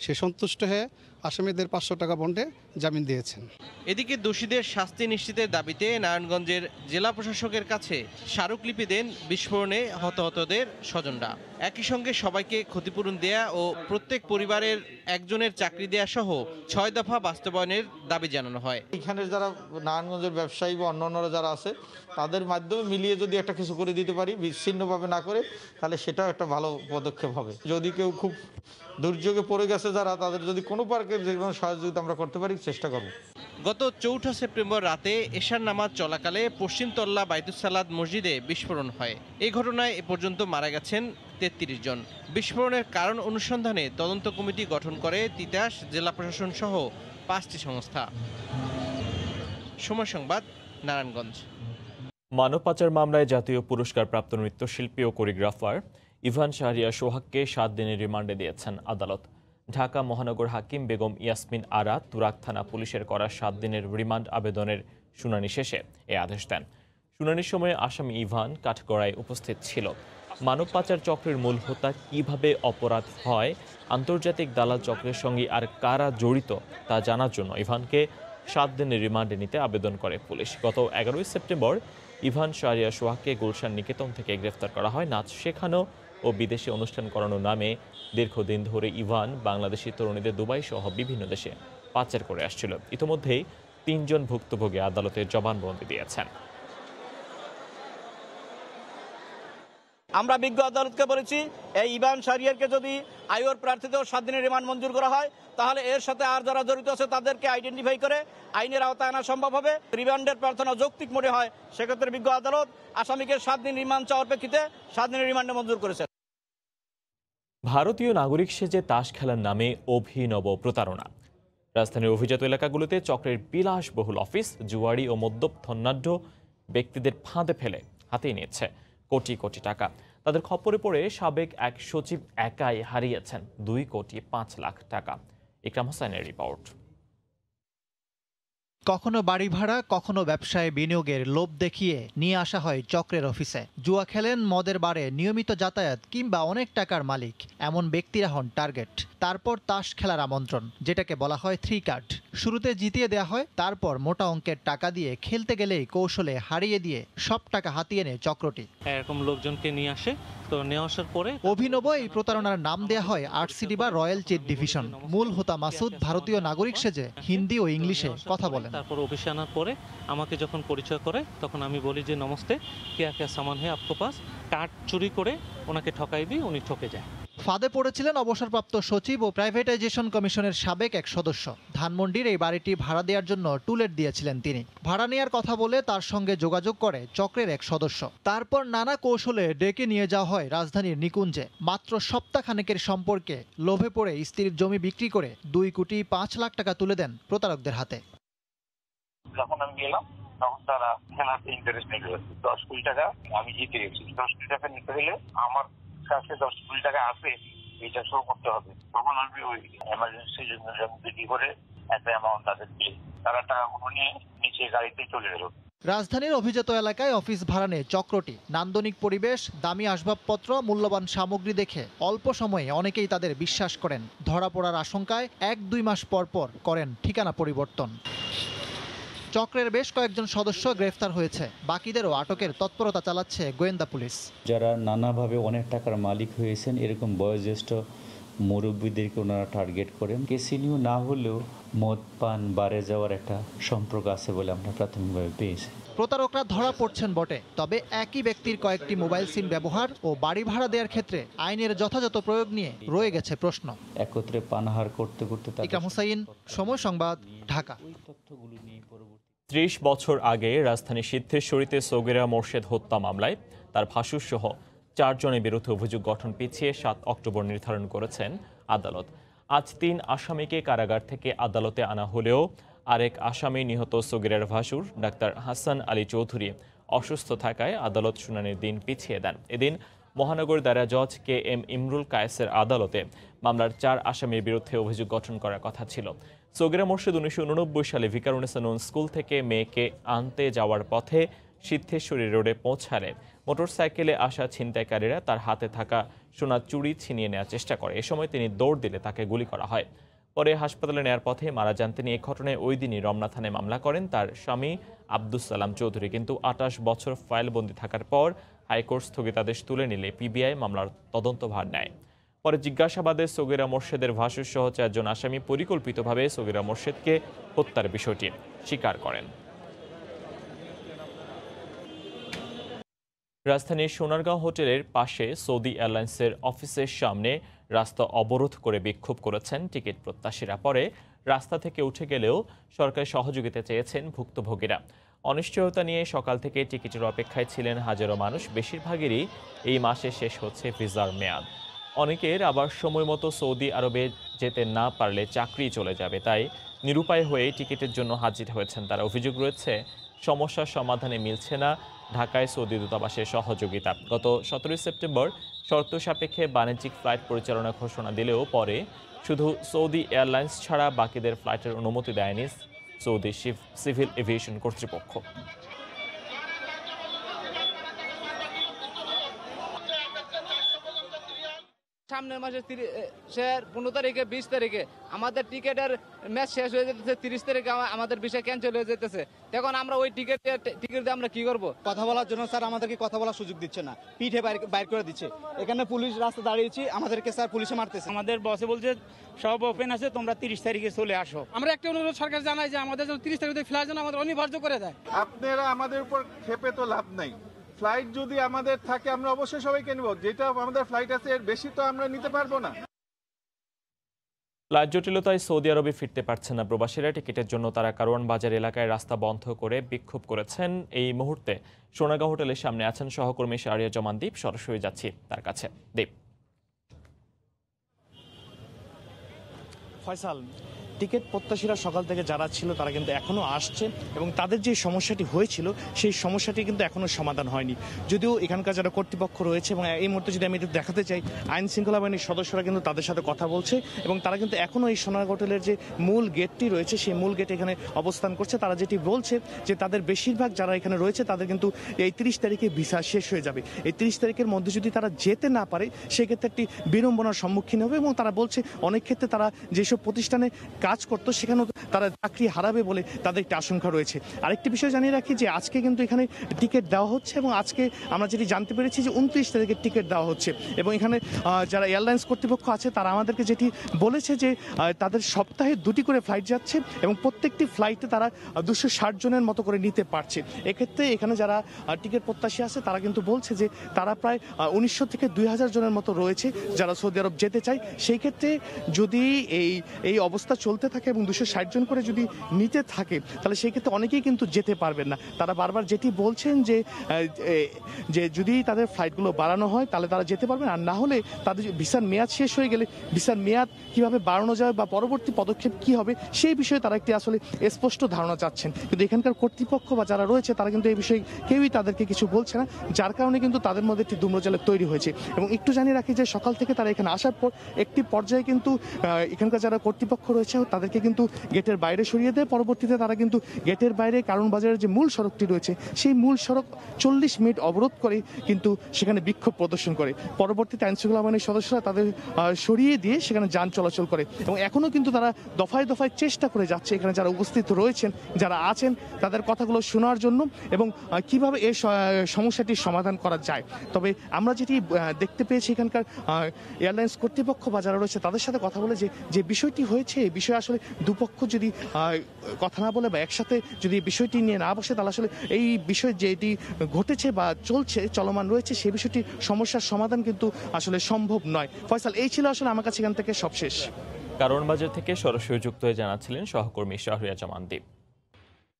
সে সন্তুষ্ট হয়ে আসামিদের 500 টাকা বন্ডে জামিন দিয়েছেন। এদিকে দোষীদের শাস্তি নিশ্চিতের দাবিতে নারায়ণগঞ্জের জেলা প্রশাসকের কাছে স্মারকলিপি দেন বিস্ফোরণে হতাহতদের স্বজনরা। একই সঙ্গে সবাইকে ক্ষতিপূরণ দেয়া ও প্রত্যেক পরিবারের একজনের চাকরি দেয়া সহ 6 দফা বাস্তবায়নের দাবি জানানো হয়। এখানে যারা নারায়ণগঞ্জের ব্যবসায়ী বা অন্যান্যরা যারা আছে তাদের মাধ্যমে মিলিয়ে যদি একটা কিছু করে দিতে পারি বিচ্ছিন্নভাবে না করে, তাহলে সেটাও একটা ভালো পদক্ষেপ হবে। যদি কেউ খুব দুর্যোগে পড়ে গেছে যারা, তাদের যদি কোনো পার্কের যে কোনো সহযোগিতা আমরা করতে পারি চেষ্টা করব। গত 4 সেপ্টেম্বর রাতে এশার নামাজ চলাকালে পশ্চিমতল্লা বাইতুসালাদ মসজিদে বিস্ফোরণ হয়। এই ঘটনায় এ পর্যন্ত মারা গেছেন 33 জন। বিস্ফোরণের কারণ অনুসন্ধানে তদন্ত কমিটি গঠন করে তিতাস, জেলা প্রশাসন সহ 5টি সংস্থা। সময় সংবাদ, নারায়ণগঞ্জ। মানব পাচার মামলায় জাতীয় পুরস্কারপ্রাপ্ত নৃত্যশিল্পী ও কোরিওগ্রাফার ইভান শাহরিয়ার সোহাগকে 7 দিনের রিমান্ডে দিয়েছেন আদালত। ঢাকা মহানগর হাকিম বেগম ইয়াসমিন আরা তুরাগ থানা পুলিশের করা 7 দিনের রিমান্ড আবেদনের শুনানি শেষে এ আদেশ দেন। শুনানির সময় আসামি ইভান কাঠগড়ায় উপস্থিত ছিল। মানব পাচার চক্রের মূল হোতা কিভাবে অপরাধ হয়, আন্তর্জাতিক দালাল চক্রের সঙ্গে আর কারা জড়িত তা জানার জন্য ইভানকে 7 দিনের রিমান্ডে নিতে আবেদন করে পুলিশ। গত 11 সেপ্টেম্বর ইভান শাহরিয়ার সোহাগকে গুলশান নিকেতন থেকে গ্রেফতার করা হয়। নাচ শেখানো ও বিদেশে অনুষ্ঠান করানোর নামে দীর্ঘদিন ধরে ইভান বাংলাদেশি তরুণীদের দুবাই সহ বিভিন্ন দেশে পাচার করে আসছিল। ইতিমধ্যেই 3 জন ভুক্তভোগী আদালতে জবানবন্দি দিয়েছেন। আমরা বিজ্ঞ আদালতকে বলেছি, এই ইভান শাহরিয়ারকে যদি আইওর প্রার্থীতেও 7 দিনের রিমান্ড মঞ্জুর করা হয়, তাহলে এর সাথে আর যারা জড়িত আছে তাদেরকে আইডেন্টিফাই করে আইনের আওতায় আনা সম্ভব হবে। রিমান্ডের প্রার্থনা যৌক্তিক মনে হয়, সেক্ষেত্রে বিজ্ঞ আদালত আসামিকে 7 দিন রিমান্ড চাওয়ার প্রেক্ষিতে 7 দিনের রিমান্ডে মঞ্জুর করেছে। ভারতীয় নাগরিক সেজে তাস খেলার নামে অভিনব প্রতারণা। রাজধানীর অভিজাত এলাকাগুলোতে চক্রের বিলাসবহুল অফিস জুয়ারি ও মদ্যপ ধনাঢ্য ব্যক্তিদের ফাঁদে ফেলে হাতিয়ে নিয়েছে কোটি কোটি টাকা। তাদের খপ্পরে পড়ে সাবেক এক সচিব একাই হারিয়েছেন 2,05,00,000 টাকা। ইকরাম হোসেনের রিপোর্ট। কখনো বাড়ি ভাড়া, কখনো ব্যবসায় বিনিয়োগের লোভ দেখিয়ে নিয়ে আসা হয় চক্রের অফিসে। জুয়া খেলেন, মদের বারে নিয়মিত যাতায়াত কিংবা অনেক টাকার মালিক এমন ব্যক্তিরা হন টার্গেট। তারপর তাস খেলার আমন্ত্রণ, যেটাকে বলা হয় 3 কার্ড। শুরুতে জিতিয়ে দেয়া হয়, তারপর মোটা অঙ্কের টাকা দিয়ে খেলতে গেলেই কৌশলে হারিয়ে দিয়ে সব টাকা হাতিয়ে নেয় চক্রটি। এরকম লোকজনকে নিয়ে আসে, তো নিয়ে আসার পরে অভিনব এই প্রতারণার নাম দেয়া হয় আরসিডি বা রয়্যাল চেক ডিভিশন। মূল হোতা মাসুদ ভারতীয় নাগরিক সেজে হিন্দি ও ইংলিশে কথা বলেন। তারপর অফিসে আনার পরে আমাকে যখন পরিচয় করে, তখন আমি বলি যে নমস্তে, क्या क्या सामान है आपके पास। কার্ড চুরি করে ওনাকে ঠকাই দিই, উনি ঠকে যায়। ফাঁদে পড়েছিলেন অবসরপ্রাপ্ত সচিব ও প্রাইভেটাইজেশন কমিশনের সাবেক এক সদস্য। ধানমন্ডির এই বাড়িটি ভাড়া দেওয়ার জন্য টুলেট দিয়েছিলেন তিনি। ভাড়া নেওয়ার কথা বলে তার সঙ্গে যোগাযোগ করে চক্রের এক সদস্য। তারপর নানা কৌশলে ডেকে নিয়ে যাওয়া হয় রাজধানীর নিকুঞ্জে। মাত্র সপ্তাহখানেকের সম্পর্কে লোভে পড়ে স্ত্রীর জমি বিক্রি করে 2,05,00,000 টাকা তুলে দেন প্রতারকদের হাতে। যখন আমি গেলাম তখন তারা খেলাতে ইন্টারেস্ট নিয়ে 10-20 টাকা আমি জিতে গেছি। 10-20 টাকা নিতে হলে আমার কাছে 10-20 টাকা আছে, এটা শো করতে হবে। তখন আমি ওই এমার্জেন্সির জন্য বিক্রি করে একটা অ্যামাউন্ট তাদেরকে, তারা টাকাগুলো নিয়ে নিচে গাড়িতে চলে গেল। রাজধানীর অভিজাত এলাকায় অফিস ভাড়া নেয় চক্রটি। নান্দনিক পরিবেশ, দামি আসবাবপত্র, মূল্যবান সামগ্রী দেখে অল্প সময়ে অনেকেই তাদের বিশ্বাস করেন। ধরা পড়ার আশঙ্কায় 1-2 মাস পর পর করেন ঠিকানা পরিবর্তন। চক্রের বেশ কয়েকজন সদস্য গ্রেফতার হয়েছে, বাকিদেরও আটকের তৎপরতা চালাচ্ছে গোয়েন্দা পুলিশ। যারা নানাভাবে অনেক টাকার মালিক হয়েছেন, এরকম বয়োজ্যেষ্ঠ মুরব্বীদেরকে ওনারা টার্গেট করেন। কেসিনিউ না হলেও মদ পান বারে যাওয়ার একটা সম্পর্ক আছে বলে আমরা প্রাথমিকভাবে পেয়েছি। প্রতারকরা ধরা পড়ছেন বটে, তবে একই ব্যক্তির কয়েকটি মোবাইল সিম ব্যবহার ও বাড়ি ভাড়া দেওয়ার ক্ষেত্রে আইনের যথাযথ প্রয়োগ নিয়ে রয়ে গেছে প্রশ্ন। একত্রে পানাহার করতে করতে। ইকরাম হোসাইন, সময় সংবাদ, ঢাকা। 30 বছর আগে রাজধানী সিদ্ধেশ্বরীতে সগীরা মোর্শেদ হত্যা মামলায় তার ভাসুর সহ 4 জনের বিরুদ্ধে অভিযোগ গঠন পিছিয়ে 7 অক্টোবর নির্ধারণ করেছেন আদালত। আজ 3 আসামিকে কারাগার থেকে আদালতে আনা হলেও আরেক আসামি নিহত সগীরের ভাসুর ডাক্তার হাসান আলী চৌধুরী অসুস্থ থাকায় আদালত শুনানির দিন পিছিয়ে দেন। এদিন মহানগর দায়রা জজ কে এম ইমরুল কায়েসের আদালতে মামলার 4 আসামির বিরুদ্ধে অভিযোগ গঠন করার কথা ছিল। সগীরা মোর্শেদ 1989 সালে ভিকারুন্নেসা নূন স্কুল থেকে মেয়েকে আনতে যাওয়ার পথে সিদ্ধেশ্বরী রোডে পৌঁছালে মোটরসাইকেলে আসা ছিনতাইকারীরা তার হাতে থাকা সোনার চুড়ি ছিনিয়ে নেওয়ার চেষ্টা করে। এ সময় তিনি দৌড় দিলে তাকে গুলি করা হয়। পরে হাসপাতালে নেওয়ার পথে মারা যান তিনি। এই ঘটনায় ওই দিনই রমনা থানায় মামলা করেন তার স্বামী আব্দুস সালাম চৌধুরী। কিন্তু 28 বছর ফাইলবন্দি থাকার পর হাইকোর্ট স্থগিতাদেশ তুলে নিলে পিবিআই মামলার তদন্তভার নেয়। পরে জিজ্ঞাসাবাদে সগীরা মোর্শেদের ভাসুর সহ 4 জন আসামি পরিকল্পিতভাবে সগীরা মোর্শেদকে হত্যার বিষয়টি স্বীকার করেন। রাজধানীর সোনারগাঁও হোটেলের পাশে সৌদি এয়ারলাইন্সের অফিসের সামনে রাস্তা অবরোধ করে বিক্ষোভ করেছেন টিকিট প্রত্যাশীরা। পরে রাস্তা থেকে উঠে গেলেও সরকারি সহযোগিতা চেয়েছেন ভুক্তভোগীরা। অনিশ্চয়তা নিয়ে সকাল থেকে টিকিটের অপেক্ষায় ছিলেন হাজারো মানুষ। বেশিরভাগেরই এই মাসে শেষ হচ্ছে ভিসার মেয়াদ। অনেকের আবার সময় মতো সৌদি আরবে যেতে না পারলে চাকরি চলে যাবে, তাই নিরুপায় হয়ে টিকিটের জন্য হাজির হয়েছেন তারা। অভিযোগ রয়েছে সমস্যার সমাধানে মিলছে না ঢাকায় সৌদি দূতাবাসের সহযোগিতা। গত 17 সেপ্টেম্বর শর্ত সাপেক্ষে বাণিজ্যিক ফ্লাইট পরিচালনা ঘোষণা দিলেও পরে শুধু সৌদি এয়ারলাইন্স ছাড়া বাকিদের ফ্লাইটের অনুমতি দেয়নি সৌদি সিভিল এভিয়েশন কর্তৃপক্ষ। সামনের মাসে 15 তারিখে 20 তারিখে আমাদের টিকেটের ম্যাচ শেষ হয়ে যেতেছে, 30 তারিখে আমাদের বিষয় ক্যান্সেল হয়ে যেতেছে। এখন আমরা ওই টিকিট দিয়ে আমরা কি করব? কথা বলার জন্য স্যার আমাদেরকে কথা বলার সুযোগ দিচ্ছে না, পিঠে বাইর করে দিচ্ছে। এখানে পুলিশ রাস্তা দাঁড়িয়েছি, আমাদেরকে স্যার পুলিশে মারতেছে। আমাদের বসে বলছে সব ওপেন আছে, তোমরা 30 তারিখে চলে আসো। আমরা একটা অনুরোধ সরকার জানাই যে আমাদের জন্য 30 তারিখে ফ্লাইট যেন আমাদের অনিবার্য করে দেয়। আপনারা আমাদের উপর ক্ষেপে তো লাভ নাই। ফ্লাইট যদি আমাদের থাকে আমরা অবশ্যই সবাইকে নিব, যেটা আমাদের ফ্লাইট আছে এর বেশি তো আমরা নিতে পারবো না। ফ্লাইট জটিলতায় সৌদি আরবে ফিরতে পারছেন না প্রবাসীরা। টিকিটের জন্য তারা কারওয়ান বাজার এলাকায় রাস্তা বন্ধ করে বিক্ষোভ করেছেন। এই মুহূর্তে সোনারগাঁও হোটেলের সামনে আছেন সহকর্মী শাহরিয়া জামান দীপ। সরাসরি যাচ্ছি তার কাছে। দীপ, ফয়সাল, টিকিট প্রত্যাশীরা সকাল থেকে যারা ছিল তারা কিন্তু এখনও আসছে এবং তাদের যে সমস্যাটি হয়েছিল সেই সমস্যাটি কিন্তু এখনও সমাধান হয়নি। যদিও এখানকার যারা কর্তৃপক্ষ রয়েছে এবং এই মুহূর্তে যদি আমি একটু দেখাতে চাই, আইন শৃঙ্খলা বাহিনীর সদস্যরা কিন্তু তাদের সাথে কথা বলছে এবং তারা কিন্তু এখনও এই সোনারগাঁও হোটেলের যে মূল গেটটি রয়েছে সেই মূল গেটে এখানে অবস্থান করছে। তারা যেটি বলছে যে তাদের বেশিরভাগ যারা এখানে রয়েছে তাদের কিন্তু এই 30 তারিখে ভিসা শেষ হয়ে যাবে। এই 30 তারিখের মধ্যে যদি তারা যেতে না পারে সেক্ষেত্রে একটি বিড়ম্বনার সম্মুখীন হবে এবং তারা বলছে অনেক ক্ষেত্রে তারা যেসব প্রতিষ্ঠানে কাজ করতো সেখানেও তারা চাকরি হারাবে বলে তাদের একটি আশঙ্কা রয়েছে। আরেকটি বিষয় জানিয়ে রাখি যে আজকে কিন্তু এখানে টিকিট দেওয়া হচ্ছে এবং আজকে আমরা যেটি জানতে পেরেছি যে 29 তারিখে টিকিট দেওয়া হচ্ছে এবং এখানে যারা এয়ারলাইন্স কর্তৃপক্ষ আছে তারা আমাদেরকে যেটি বলেছে যে তাদের সপ্তাহে 2টি করে ফ্লাইট যাচ্ছে এবং প্রত্যেকটি ফ্লাইটে তারা 260 জনের মতো করে নিতে পারছে। এক্ষেত্রে এখানে যারা টিকিট প্রত্যাশী আছে তারা কিন্তু বলছে যে তারা প্রায় 1900 থেকে 2000 জনের মতো রয়েছে যারা সৌদি আরব যেতে চায়। সেই ক্ষেত্রে যদি এই অবস্থা চলতে থাকে এবং 260 জন করে যদি নিতে থাকে তাহলে সেই ক্ষেত্রে অনেকেই কিন্তু যেতে পারবেন না। তারা বারবার যেটি বলছেন যে যদি তাদের ফ্লাইটগুলো বাড়ানো হয় তাহলে তারা যেতে পারবেন, আর না হলে তাদের ভিসার মেয়াদ শেষ হয়ে গেলে ভিসার মেয়াদ কিভাবে বাড়ানো যায় বা পরবর্তী পদক্ষেপ কি হবে সেই বিষয়ে তারা একটি আসলে স্পষ্ট ধারণা চাচ্ছেন। কিন্তু এখানকার কর্তৃপক্ষ বা যারা রয়েছে তারা কিন্তু এই বিষয়ে কেউই তাদেরকে কিছু বলছে না, যার কারণে কিন্তু তাদের মধ্যে একটি ধূম্রজালের তৈরি হয়েছে। এবং একটু জানিয়ে রাখি যে সকাল থেকে তারা এখানে আসার পর একটি পর্যায়ে কিন্তু এখানকার যারা কর্তৃপক্ষ রয়েছে তাদেরকে কিন্তু গেটের বাইরে সরিয়ে দেয়। পরবর্তীতে তারা কিন্তু গেটের বাইরে কারওয়ান বাজারের যে মূল সড়কটি রয়েছে সেই মূল সড়ক 40 মিনিট অবরোধ করে কিন্তু সেখানে বিক্ষোভ প্রদর্শন করে। পরবর্তীতে আইনশৃঙ্খলা বাহিনীর সদস্যরা তাদের সরিয়ে দিয়ে সেখানে যান চলাচল করে এবং এখনও কিন্তু তারা দফায় দফায় চেষ্টা করে যাচ্ছে এখানে যারা উপস্থিত রয়েছেন যারা আছেন তাদের কথাগুলো শোনার জন্য এবং কিভাবে এই সমস্যাটির সমাধান করা যায়। তবে আমরা যেটি দেখতে পেয়েছি এখানকার এয়ারলাইন্স কর্তৃপক্ষ বা যারা রয়েছে তাদের সাথে কথা বলে যে বিষয়টি হয়েছে এই বিষয়ে আসলে দুপক্ষ যদি কথা না বলে বা একসাথে যদি বিষয়টি নিয়ে না বসে তাহলে আসলে এই বিষয় যেটি ঘটেছে বা চলমান রয়েছে সেই বিষয়টি সমস্যার সমাধান কিন্তু আসলে সম্ভব নয়। ফয়সাল, এই ছিল আসলে আমার কাছে এখান থেকে সবশেষ। কারওয়ান বাজার থেকে সরাসরি যুক্ত হয়ে জানাচ্ছিলেন সহকর্মী শাহরিয়া জামান দীপ।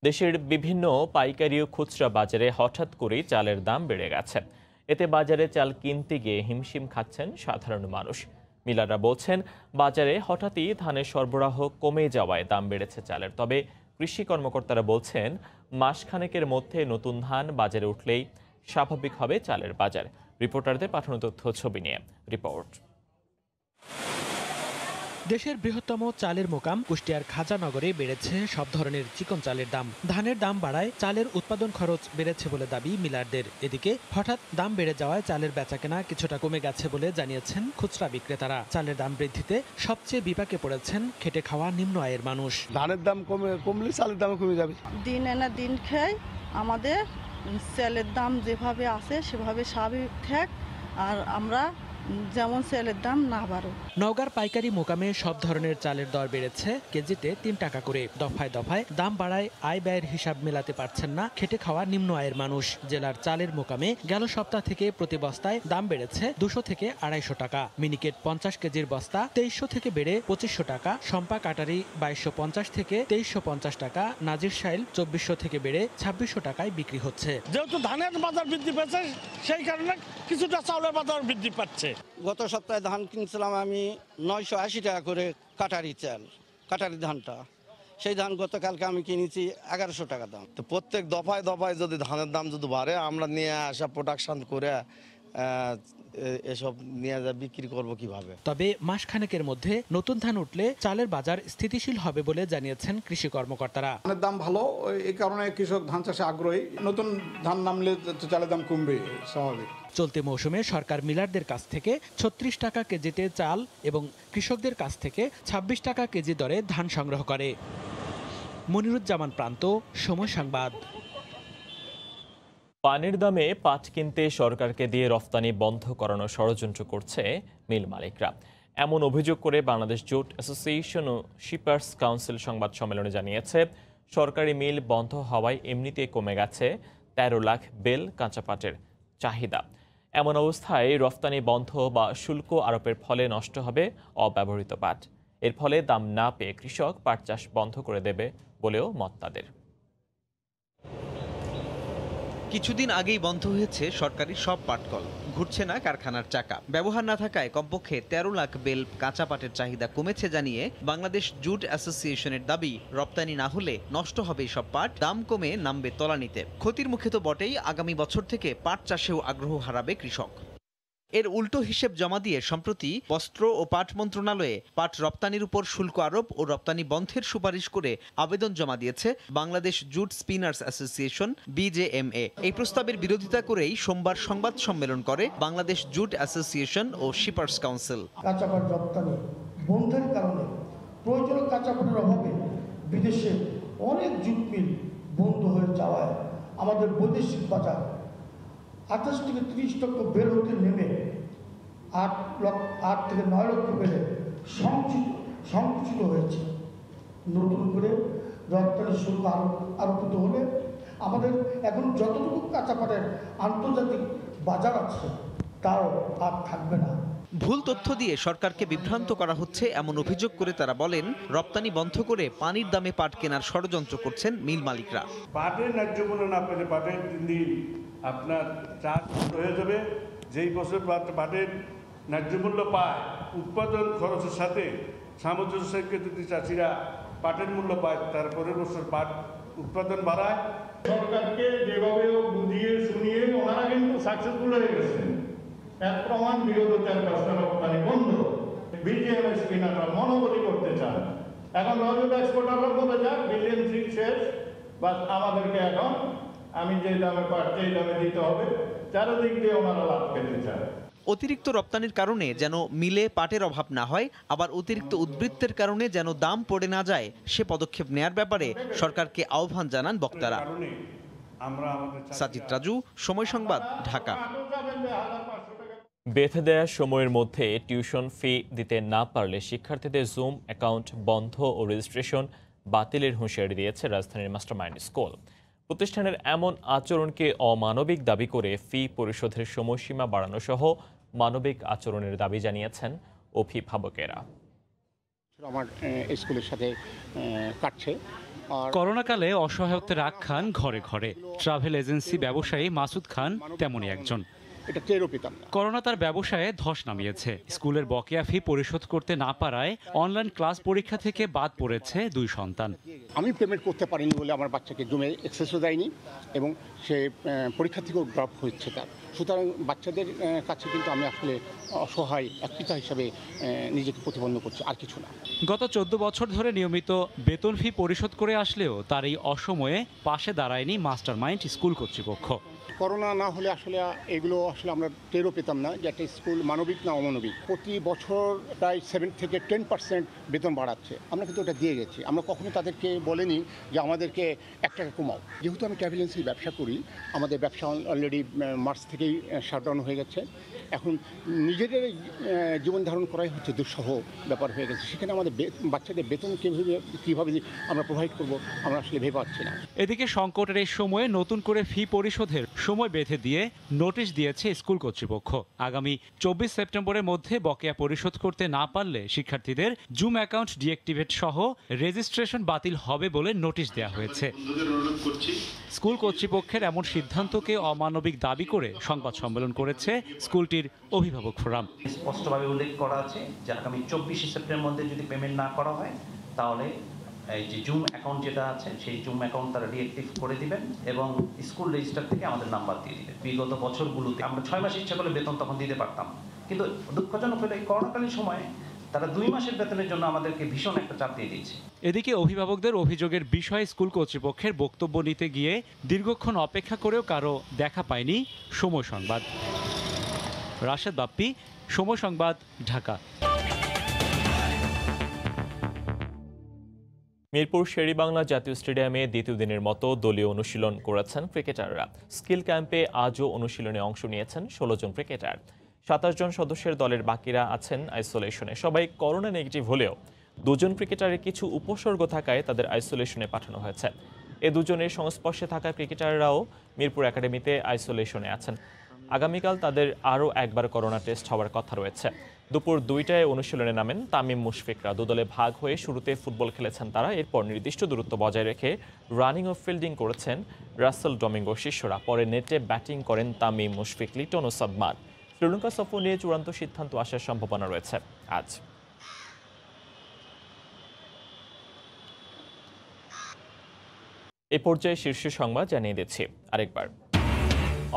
দেশের বিভিন্ন পাইকারি ও খুচরা বাজারে হঠাৎ করেই চালের দাম বেড়ে গেছে। এতে বাজারে চাল কিনতে গিয়ে হিমশিম খাচ্ছেন সাধারণ মানুষ। মিলাররা বলছেন বাজারে হঠাৎই ধানের সরবরাহ কমে যাওয়ায় দাম বেড়েছে চালের। তবে কৃষি কর্মকর্তারা বলছেন মাসখানেকের মধ্যে নতুন ধান বাজারে উঠলেই স্বাভাবিক হবে চালের বাজার। রিপোর্টারদের পাঠানো তথ্য ছবি নিয়ে রিপোর্ট। দেশের বৃহত্তম চালের মোকাম কুষ্টিয়ার খাজানগরে বেড়েছে সব ধরনের চিকন চালের দাম। ধানের দাম বাড়ায় চালের উৎপাদন খরচ বেড়েছে বলে দাবি মিলারদের। এদিকে হঠাৎ দাম বেড়ে যাওয়ায় চালের বেচাকেনা কিছুটা কমে গেছে বলে জানিয়েছেন খুচরা বিক্রেতারা। চালের দাম বৃদ্ধিতে সবচেয়ে বিপাকে পড়েছেন খেটে খাওয়া নিম্ন আয়ের মানুষ। ধানের দাম কমলে চালের দাম কমে যাবে। দিন এনা দিন খাই আমাদের চালের দাম যেভাবে আছে সেভাবে স্বাভাবিক থাক, আর আমরা যেমন চালের দাম না বাড়ে। নওগাঁর পাইকারি মোকামে সব ধরনের চালের দর বেড়েছে কেজিতে 3 টাকা করে। দফায় দফায় দাম বাড়ায় আয় ব্যয়ের হিসাব মেলাতে পারছেন না খেটে খাওয়া নিম্ন আয়ের মানুষ। জেলার চালের মোকামে গেল সপ্তাহ থেকে প্রতি বস্তায় দাম বেড়েছে 200 থেকে 250 টাকা। মিনিকেট 50 কেজির বস্তা 2300 থেকে বেড়ে 2500 টাকা। সম্পা কাটারি 2250 থেকে 2350 টাকা। নাজির শাইল 2400 থেকে বেড়ে 2600 টাকায় বিক্রি হচ্ছে। যেহেতু ধানের বাজার বৃদ্ধি পেয়েছে সেই কারণে কিছুটা চাউলের বাজার বৃদ্ধি পাচ্ছে। গত সপ্তাহে ধান কিনছিলাম আমি 980 টাকা করে কাটারি চাল, কাটারি ধানটা। সেই ধান গতকালকে আমি কিনেছি 1100 টাকা দাম। তো প্রত্যেক দফায় দফায় যদি ধানের দাম যদি বাড়ে, আমরা নিয়ে আসা প্রোডাকশন করে এসব নিয়ে যা বিক্রি করব কিভাবে? তবে মাসখানেকের মধ্যে নতুন ধান উঠলে চালের বাজার স্থিতিশীল হবে বলে জানিয়েছেন কৃষি কর্মকর্তারা। ধানের দাম ভালো, এই কারণে কৃষক ধান চাষে আগ্রহী। নতুন ধান নামলে চালের দাম কমবে স্বাভাবিক। চলতি মৌসুমে সরকার মিলারদের কাছ থেকে 36 টাকা কেজিতে চাল এবং কৃষকদের কাছ থেকে 26 টাকা কেজি দরে ধান সংগ্রহ করে। মনিরুজ্জামান প্রান্ত, সময় সংবাদ। পানির দামে পাট কিনতে সরকারকে দিয়ে রফতানি বন্ধ করানোর ষড়যন্ত্র করছে মিল মালিকরা। এমন অভিযোগ করে বাংলাদেশ জুট অ্যাসোসিয়েশন ও শিপার্স কাউন্সিল সংবাদ সম্মেলনে জানিয়েছে, সরকারি মিল বন্ধ হওয়ায় এমনিতে কমে গেছে 13 লাখ বেল কাঁচা পাটের চাহিদা। এমন অবস্থায় রফতানি বন্ধ বা শুল্ক আরোপের ফলে নষ্ট হবে অব্যবহৃত পাট। এর ফলে দাম না পেয়ে কৃষক পাট চাষ বন্ধ করে দেবে বলেও মত তাদের। কিছুদিন আগেই বন্ধ হয়েছে সরকারি সব পাটকল, ঘুরছে না কারখানার চাকা। ব্যবহার না থাকায় কমপক্ষে 13 লাখ বেল কাঁচা পাটের চাহিদা কমেছে জানিয়ে বাংলাদেশ জুট অ্যাসোসিয়েশনের দাবি, রপ্তানি না হলে নষ্ট হবে সব পাট, দাম কমে নামবে তলানিতে। ক্ষতির মুখে তো বটেই, আগামী বছর থেকে পাট চাষেও আগ্রহ হারাবে কৃষক। এর উল্টো হিসেব জমা দিয়ে সম্প্রতি বস্ত্র ও পাট মন্ত্রণালয়ে পাট রপ্তানির উপর শুল্ক আরোপ ও রপ্তানি বন্ধের সুপারিশ করে আবেদন জমা দিয়েছে Bangladesh jute spinners association BJMA। এই প্রস্তাবের বিরোধিতা করেই সোমবার সংবাদ সম্মেলন করে বাংলাদেশ জুট অ্যাসোসিয়েশন ও শিপার্স কাউন্সিল। কাঁচা পাট রপ্তানি বন্ধের কারণে প্রয়োজনীয় কাঁচা পাটের অভাবে বিদেশে অনেক জুট মিল বন্ধ হয়ে যাওয়ায় আমাদের বৈদেশিক বাজার 28 থেকে 30 লক্ষ বেল হতে নেমে 8 থেকে 9 লক্ষ বেলে সংকুচিত হয়েছে। নতুন করে রপ্তানি শুল্ক আরোপিত হলে আমাদের এখন যতটুকু কাঁচা পাটের আন্তর্জাতিক বাজার আছে তাও আর থাকবে না। ভুল তথ্য দিয়ে সরকারকে বিভ্রান্ত করা হচ্ছে এমন অভিযোগ করে তারা বলেন, রপ্তানি বন্ধ করে পানির দামে পাট কেনার ষড়যন্ত্র করছেন মিল মালিকরা। পাটের ন্যায্য মূল্য না পেলে পাটের দিন আপনার চাষ বন্ধ হয়ে যাবে। যেই বছর পাটের ন্যায্য মূল্য পায়, উৎপাদন খরচের সাথে সামঞ্জস্য রেখে যদি চাষিরা পাটের মূল্য পায়, তারপরের বছর পাট উৎপাদন বাড়ায়। সরকারকে যেভাবে বুঝিয়ে শুনিয়ে ওনারা কিন্তু সাকসেসফুল হয়ে গেছেন। এক প্রমাণ বিগত 4-5 রপ্তানি বন্ধ। BJMA স্পিনাররা মনোবলি করতে চান। এখন রজত এক্সপোর্টাররা বলে যাক বিলিয়ন শেষ, বাস আমাদেরকে এখন আমি যে দামে পাট সেই দামে দিতে হবে। চারিদিক দিয়ে ওনারা লাভ পেতে চান। অতিরিক্ত রপ্তানির কারণে যেন মিলে পাটের অভাব না হয়, আবার অতিরিক্ত উদ্বৃত্তের কারণে যেন দাম পড়ে না যায়, সে পদক্ষেপ নেয়ার ব্যাপারে সরকারকে আহ্বান জানান বক্তারা। সাজিদ রাজু, সময় সংবাদ, ঢাকা। বেঁধে দেয়া সময়ের মধ্যে টিউশন ফি দিতে না পারলে শিক্ষার্থীদের জুম অ্যাকাউন্ট বন্ধ ও রেজিস্ট্রেশন বাতিলের হুঁশিয়ারি দিয়েছে রাজধানীর মাস্টারমাইন্ড স্কুল। প্রতিষ্ঠানের এমন আচরণকে অমানবিক দাবি করে ফি পরিশোধের সময়সীমা বাড়ানো সহ মানবিক আচরণের দাবি জানিয়েছেন অভিভাবকেরা। আমার স্কুলের সাথে কাটছে। করোনাকালে অসহায়ত্বের রাগ খান ঘরে ঘরে। ট্রাভেল এজেন্সি ব্যবসায়ী মাসুদ খান তেমনই একজন। এটা টেরও পেতাম না। করোনা তার ব্যবসায়ে ধস নামিয়েছে। স্কুলের বকেয়া ফি পরিশোধ করতে না পারায় অনলাইন ক্লাস পরীক্ষা থেকে বাদ পড়েছে 2 সন্তান। আমি পেমেন্ট করতে পারিনি বলে আমার বাচ্চাকে জুমে অ্যাক্সেসও দেয়নি এবং সে পরীক্ষা থেকেও ড্রপ হচ্ছে তার। সুতরাং বাচ্চাদের কাছে কিন্তু আমি আসলে অসহায় এক পিতা হিসাবে নিজেকে প্রতিপন্ন করছি, আর কিছু না। গত 14 বছর ধরে নিয়মিত বেতন ফি পরিশোধ করে আসলেও তার এই অসময়ে পাশে দাঁড়ায়নি মাস্টারমাইন্ড স্কুল কর্তৃপক্ষ। করোনা না হলে আসলে এগুলো আসলে আমরা টেরও পেতাম না যে একটা স্কুল মানবিক না অমানবিক। প্রতি বছর প্রায় 7 থেকে 10% বেতন বাড়াচ্ছে, আমরা কিন্তু ওটা দিয়ে গেছি। আমরা কখনো তাদেরকে বলিনি যে আমাদেরকে 1 টাকা কমাও। যেহেতু আমি ট্রাভেল এজেন্সির ব্যবসা করি, আমাদের ব্যবসা অলরেডি মার্চ থেকেই শাটডাউন হয়ে গেছে। এখন নিজেদের জীবন ধারণ করাই হচ্ছে দুঃসহ ব্যাপার হয়ে গেছে। সেখানে আমাদের বাচ্চাদের বেতন কীভাবে আমরা প্রোভাইড করব আমরা আসলে ভেবে পাচ্ছি না। এদিকে সংকটের এই সময়ে নতুন করে ফি পরিশোধের সময় বেঁধে দিয়ে নোটিশ দিয়েছে স্কুল কর্তৃপক্ষ। আগামী 24 সেপ্টেম্বরের মধ্যে বকেয়া পরিশোধ করতে না পারলে শিক্ষার্থীদের জুম অ্যাকাউন্ট ডিঅ্যাক্টিভেট সহ রেজিস্ট্রেশন বাতিল হবে বলে নোটিশ দেওয়া হয়েছে। স্কুল কর্তৃপক্ষের এমন সিদ্ধান্তকে অমানবিক দাবি করে সংবাদ সম্মেলন করেছে স্কুলটির অভিভাবক ফোরাম। স্পষ্টভাবে উল্লেখ করা আছে যে আগামী 24 সেপ্টেম্বরের মধ্যে যদি পেমেন্ট না করা হয় তাহলে এই যে জুম অ্যাকাউন্ট যেটা আছে সেই জুম অ্যাকাউন্ট তারা ডিঅ্যাক্টিভ করে দিবেন এবং স্কুল রেজিস্টার থেকে আমাদের নাম্বার দিয়ে দিবেন। বিগত বছরগুলোতে আমরা 6 মাস ইচ্ছা করলে বেতন তখন দিতে পারতাম, কিন্তু দুঃখজনক হলো এই করোনাকালীন সময়ে তারা 2 মাসের বেতনের জন্য আমাদেরকে ভীষণ একটা চাপ দিয়ে দিয়েছে। এদিকে অভিভাবকদের অভিযোগের বিষয়ে স্কুল কর্তৃপক্ষের বক্তব্য নিতে গিয়ে দীর্ঘক্ষণ অপেক্ষা করেও কারো দেখা পায়নি সময় সংবাদ। রাশেদ বাপ্পি, সময় সংবাদ, ঢাকা। মিরপুর শেরেবাংলা জাতীয় স্টেডিয়ামে দ্বিতীয় দিনের মতো দলীয় অনুশীলন করেছেন ক্রিকেটাররা। স্কিল ক্যাম্পে আজও অনুশীলনে অংশ নিয়েছেন 16 জন ক্রিকেটার। 27 জন সদস্যের দলের বাকিরা আছেন আইসোলেশনে। সবাই করোনা নেগেটিভ হলেও 2 জন ক্রিকেটারের কিছু উপসর্গ থাকায় তাদের আইসোলেশনে পাঠানো হয়েছে। এই 2 জনের সংস্পর্শে থাকা ক্রিকেটাররাও মিরপুর একাডেমিতে আইসোলেশনে আছেন। আগামীকাল তাদের আরও একবার করোনা টেস্ট হওয়ার কথা রয়েছে। দুপুর 2টায় অনুশীলনে নামেন তামিম মুশফিকরা। 2 দলে ভাগ হয়ে শুরুতে ফুটবল খেলেছেন তারা। এরপর নির্দিষ্ট দূরত্ব বজায় রেখে রানিং ও ফিল্ডিং করেছেন রাসেল ডমিঙ্গো শিষ্যরা। পরে নেটে ব্যাটিং করেন তামিম, মুশফিক, লিটন ও সাদমান। শ্রীলঙ্কা সফর নিয়ে চূড়ান্ত সিদ্ধান্ত আসার সম্ভাবনা রয়েছে আজ। এ পর্যায়ে শীর্ষ সংবাদ জানিয়ে দিচ্ছি আরেকবার।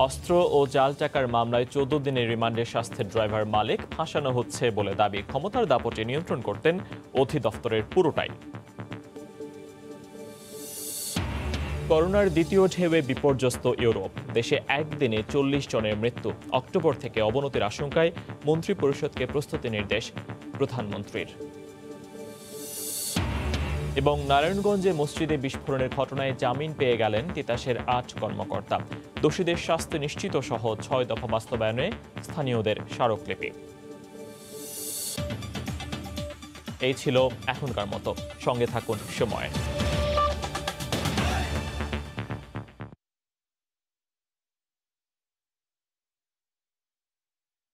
অস্ত্র ও জাল টাকার মামলায় 14 দিনের রিমান্ডে স্বাস্থ্যের ড্রাইভার মালিক ফাঁসানো হচ্ছে বলে দাবি। ক্ষমতার দাপটে নিয়ন্ত্রণ করতেন অধিদপ্তরের পুরোটাই। করোনার দ্বিতীয় ঢেউয়ে বিপর্যস্ত ইউরোপ। দেশে একদিনে 40 জনের মৃত্যু। অক্টোবর থেকে অবনতির আশঙ্কায় মন্ত্রিপরিষদকে প্রস্তুতি নির্দেশ প্রধানমন্ত্রীর। এবং নারায়ণগঞ্জে মসজিদে বিস্ফোরণের ঘটনায় জামিন পেয়ে গেলেন তিতাসের 8 কর্মকর্তা। দোষীদের শাস্তি নিশ্চিত সহ 6 দফা বাস্তবায়নে স্থানীয়দের স্মারকলিপি। এই ছিল এখনকার মতো। সঙ্গে থাকুন সময়।